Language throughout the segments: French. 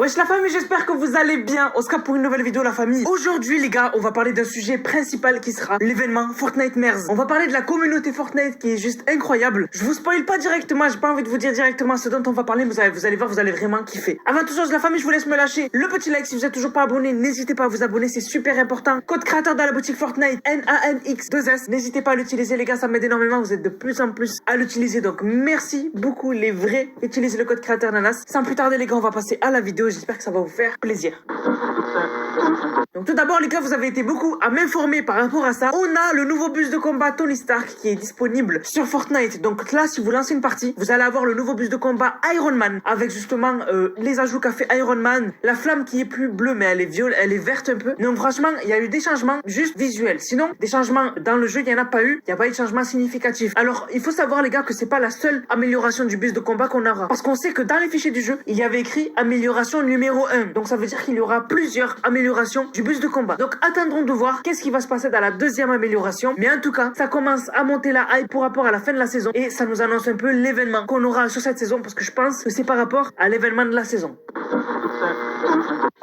Wesh la famille, j'espère que vous allez bien. Oscar pour une nouvelle vidéo la famille. Aujourd'hui les gars, on va parler d'un sujet principal qui sera l'événement Fortnite Mers. On va parler de la communauté Fortnite qui est juste incroyable. Je vous spoil pas directement, j'ai pas envie de vous dire directement ce dont on va parler, mais vous allez voir, vous allez vraiment kiffer. Avant toute chose la famille, je vous laisse me lâcher le petit like. Si vous êtes toujours pas abonné, n'hésitez pas à vous abonner, c'est super important. Code créateur dans la boutique Fortnite, NANX2S. N'hésitez pas à l'utiliser les gars, ça m'aide énormément. Vous êtes de plus en plus à l'utiliser, donc merci beaucoup les vrais. Utilisez le code créateur Nanas. Sans plus tarder les gars, on va passer à la vidéo. J'espère que ça va vous faire plaisir. Donc tout d'abord les gars, vous avez été beaucoup à m'informer par rapport à ça. On a le nouveau bus de combat Tony Stark qui est disponible sur Fortnite. Donc là, si vous lancez une partie, vous allez avoir le nouveau bus de combat Iron Man avec justement les ajouts qu'a fait Iron Man. La flamme qui est plus bleue mais elle est verte un peu. Donc franchement, il y a eu des changements juste visuels. Sinon, des changements dans le jeu, il n'y en a pas eu. Il n'y a pas eu de changement significatif. Alors, il faut savoir les gars que c'est pas la seule amélioration du bus de combat qu'on aura. Parce qu'on sait que dans les fichiers du jeu, il y avait écrit amélioration numéro 1. Donc ça veut dire qu'il y aura plusieurs améliorations du bus de combat. Donc attendons de voir qu'est-ce qui va se passer dans la deuxième amélioration. Mais en tout cas, ça commence à monter la hype pour rapport à la fin de la saison. Et ça nous annonce un peu l'événement qu'on aura sur cette saison. Parce que je pense que c'est par rapport à l'événement de la saison.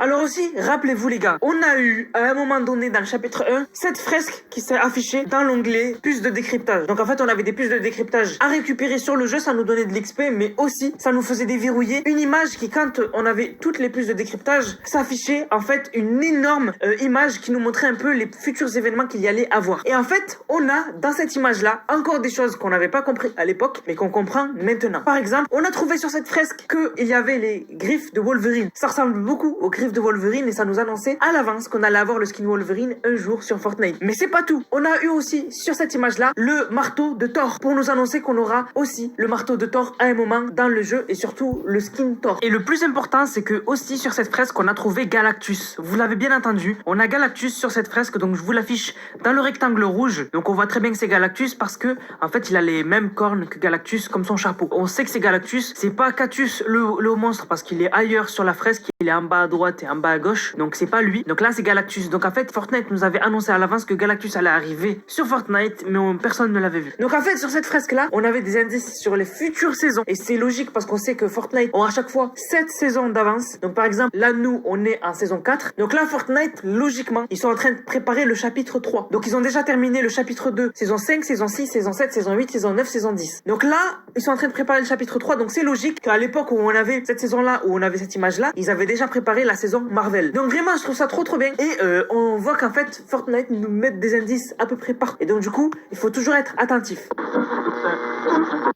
Alors aussi, rappelez-vous les gars, on a eu à un moment donné dans le chapitre 1 cette fresque qui s'est affichée dans l'onglet puces de décryptage. Donc en fait on avait des puces de décryptage à récupérer sur le jeu, ça nous donnait de l'XP, mais aussi ça nous faisait déverrouiller une image qui, quand on avait toutes les puces de décryptage, s'affichait en fait une énorme image qui nous montrait un peu les futurs événements qu'il y allait avoir. Et en fait on a dans cette image là encore des choses qu'on n'avait pas compris à l'époque mais qu'on comprend maintenant. Par exemple, on a trouvé sur cette fresque qu'il y avait les griffes de Wolverine. Ça ressemble beaucoup aux griffes de Wolverine et ça nous annonçait à l'avance qu'on allait avoir le skin Wolverine un jour sur Fortnite. Mais c'est pas tout. On a eu aussi sur cette image là le marteau de Thor pour nous annoncer qu'on aura aussi le marteau de Thor à un moment dans le jeu et surtout le skin Thor. Et le plus important c'est que aussi sur cette fresque on a trouvé Galactus. Vous l'avez bien entendu, on a Galactus sur cette fresque, donc je vous l'affiche dans le rectangle rouge. Donc on voit très bien que c'est Galactus parce que en fait il a les mêmes cornes que Galactus comme son chapeau. On sait que c'est Galactus, c'est pas Catus le monstre parce qu'il est ailleurs sur la fresque, il est en bas à droite et en bas à gauche, donc c'est pas lui. Donc là c'est Galactus. Donc en fait Fortnite nous avait annoncé à l'avance que Galactus allait arriver sur Fortnite, mais personne ne l'avait vu. Donc en fait sur cette fresque là on avait des indices sur les futures saisons et c'est logique parce qu'on sait que Fortnite aura à chaque fois 7 saisons d'avance. Donc par exemple là nous on est en saison 4, donc là Fortnite logiquement ils sont en train de préparer le chapitre 3, donc ils ont déjà terminé le chapitre 2, saison 5, saison 6, saison 7, saison 8, saison 9, saison 10. Donc là ils sont en train de préparer le chapitre 3, donc c'est logique qu'à l'époque où on avait cette saison là, où on avait cette image là, ils avaient déjà préparé la saison Marvel. Donc vraiment je trouve ça trop bien et on voit qu'en fait Fortnite nous met des indices à peu près partout et donc du coup il faut toujours être attentif.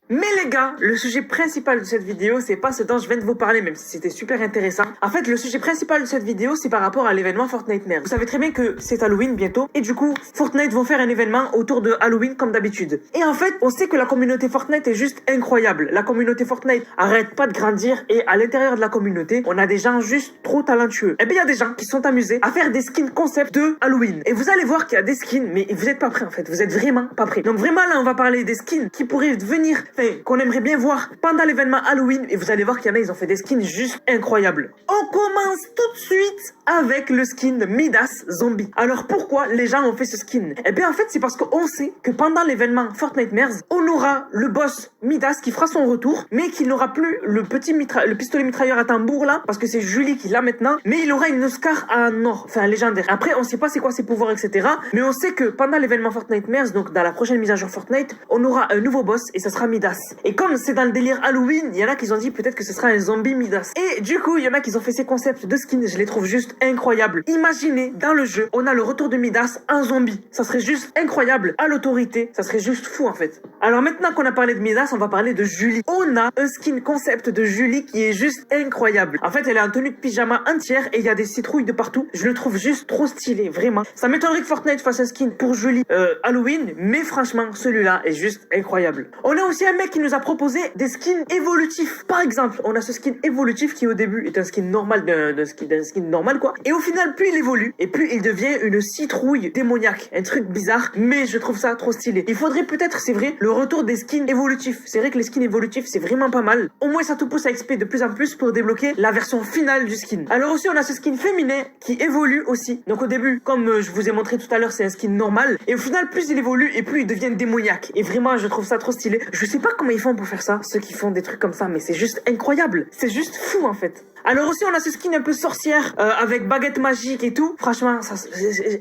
Mais les gars, le sujet principal de cette vidéo, c'est pas ce dont je viens de vous parler, même si c'était super intéressant. En fait, le sujet principal de cette vidéo, c'est par rapport à l'événement Fortnite Mers. Vous savez très bien que c'est Halloween bientôt, et du coup, Fortnite vont faire un événement autour de Halloween comme d'habitude. Et en fait, on sait que la communauté Fortnite est juste incroyable. La communauté Fortnite arrête pas de grandir, et à l'intérieur de la communauté, on a des gens juste trop talentueux. Et bien, il y a des gens qui sont amusés à faire des skins concept de Halloween. Et vous allez voir qu'il y a des skins, mais vous êtes pas prêts en fait. Vous êtes vraiment pas prêts. Donc vraiment là, on va parler des skins qui pourraient venir, qu'on aimerait bien voir pendant l'événement Halloween, et vous allez voir qu'il y en a, ils ont fait des skins juste incroyables. On commence tout de suite avec le skin de Midas Zombie. Alors pourquoi les gens ont fait ce skin? Eh bien en fait c'est parce qu'on sait que pendant l'événement Fortnite Mers, on aura le boss Midas qui fera son retour, mais qu'il n'aura plus le pistolet mitrailleur à tambour là, parce que c'est Julie qui l'a maintenant, mais il aura une Oscar en or, enfin légendaire. Après on sait pas c'est quoi ses pouvoirs etc, mais on sait que pendant l'événement Fortnite Mers, donc dans la prochaine mise à jour Fortnite, on aura un nouveau boss et ça sera Midas. Et comme c'est dans le délire Halloween, il y en a qui ont dit peut-être que ce sera un zombie Midas. Et du coup, il y en a qui ont fait ces concepts de skins, je les trouve juste incroyables. Imaginez, dans le jeu, on a le retour de Midas, un zombie. Ça serait juste incroyable. À l'autorité, ça serait juste fou en fait. Alors maintenant qu'on a parlé de Midas, on va parler de Julie. On a un skin concept de Julie qui est juste incroyable. En fait, elle est en tenue de pyjama entière et il y a des citrouilles de partout. Je le trouve juste trop stylé, vraiment. Ça m'étonnerait que Fortnite fasse un skin pour Julie Halloween, mais franchement, celui-là est juste incroyable. On a aussi un mec qui nous a proposé des skins évolutifs. Par exemple, on a ce skin évolutif qui au début est un skin normal d'un skin normal quoi. Et au final, plus il évolue et plus il devient une citrouille démoniaque. Un truc bizarre, mais je trouve ça trop stylé. Il faudrait peut-être, c'est vrai, le retour des skins évolutifs. C'est vrai que les skins évolutifs, c'est vraiment pas mal. Au moins, ça te pousse à XP de plus en plus pour débloquer la version finale du skin. Alors aussi, on a ce skin féminin qui évolue aussi. Donc au début, comme je vous ai montré tout à l'heure, c'est un skin normal. Et au final, plus il évolue et plus il devient démoniaque. Et vraiment, je trouve ça trop stylé. Je sais pas comment ils font pour faire ça, ceux qui font des trucs comme ça, mais c'est juste incroyable. C'est juste fou en fait. Alors aussi, on a ce skin un peu sorcière, avec baguette magique et tout. Franchement,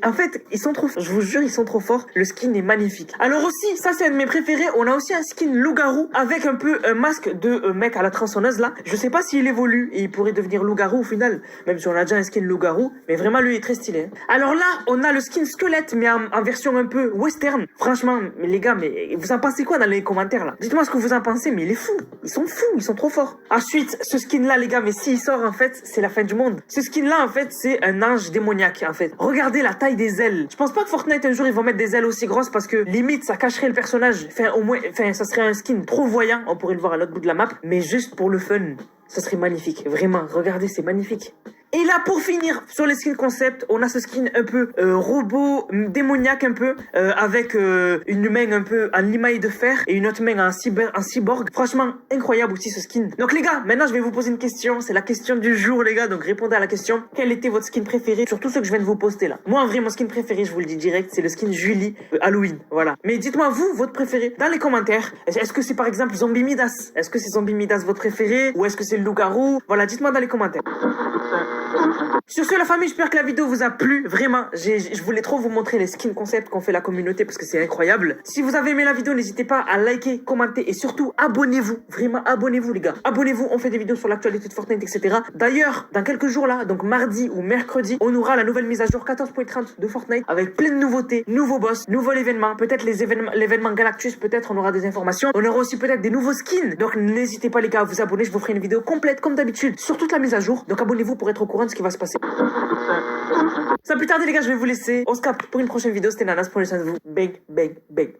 en fait, ils sont trop, je vous jure, ils sont trop forts. Le skin est magnifique. Alors aussi, ça c'est un de mes préférés. On a aussi un skin loup-garou avec un peu un masque de mec à la tronçonneuse là. Je sais pas s'il évolue et il pourrait devenir loup-garou au final, même si on a déjà un skin loup-garou. Mais vraiment, lui il est très stylé. Alors là, on a le skin squelette, mais en version un peu western. Franchement, mais les gars, mais vous en pensez quoi dans les commentaires là? Dites-moi ce que vous en pensez, mais il est fou. Ils sont fous, ils sont trop forts. Ensuite, ce skin là, les gars, mais s'il sort en fait, c'est la fin du monde. Ce skin là, en fait, c'est un ange démoniaque en fait. Regardez la taille des ailes. Je pense pas que Fortnite un jour ils vont mettre des ailes aussi grosses parce que limite ça cacherait le personnage. Enfin, au moins, ça serait un skin trop voyant. On pourrait le voir à l'autre bout de la map, mais juste pour le fun. Ça serait magnifique. Vraiment, regardez, c'est magnifique. Et là, pour finir, sur les skins concept, on a ce skin un peu robot, démoniaque un peu, avec une main un peu en limaille de fer et une autre main en cyborg. Franchement, incroyable aussi ce skin. Donc les gars, maintenant je vais vous poser une question. C'est la question du jour les gars, donc répondez à la question. Quel était votre skin préféré sur tout ce que je viens de vous poster là? Moi en vrai, mon skin préféré, je vous le dis direct, c'est le skin Julie Halloween. Voilà. Mais dites-moi vous, votre préféré dans les commentaires. Est-ce que c'est par exemple Zombie Midas? Est-ce que c'est Zombie Midas votre préféré? Ou est-ce que c'est le loup-garou? Voilà, dites-moi dans les commentaires. Sur ce la famille, j'espère que la vidéo vous a plu. Vraiment, je voulais trop vous montrer les skins concept qu'on fait la communauté parce que c'est incroyable. Si vous avez aimé la vidéo, n'hésitez pas à liker, commenter et surtout abonnez-vous. Vraiment, abonnez-vous les gars. Abonnez-vous, on fait des vidéos sur l'actualité de Fortnite, etc. D'ailleurs, dans quelques jours là, donc mardi ou mercredi, on aura la nouvelle mise à jour 14.30 de Fortnite avec plein de nouveautés, nouveaux boss, nouveaux événements, peut-être l'événement Galactus, peut-être on aura des informations. On aura aussi peut-être des nouveaux skins. Donc n'hésitez pas les gars à vous abonner, je vous ferai une vidéo complète comme d'habitude sur toute la mise à jour. Donc abonnez-vous pour être au courant de ce qui va se passer. Sans plus tarder les gars, je vais vous laisser. On se capte pour une prochaine vidéo. C'était Nanas, prenez soin de vous. Bang, bang, bang.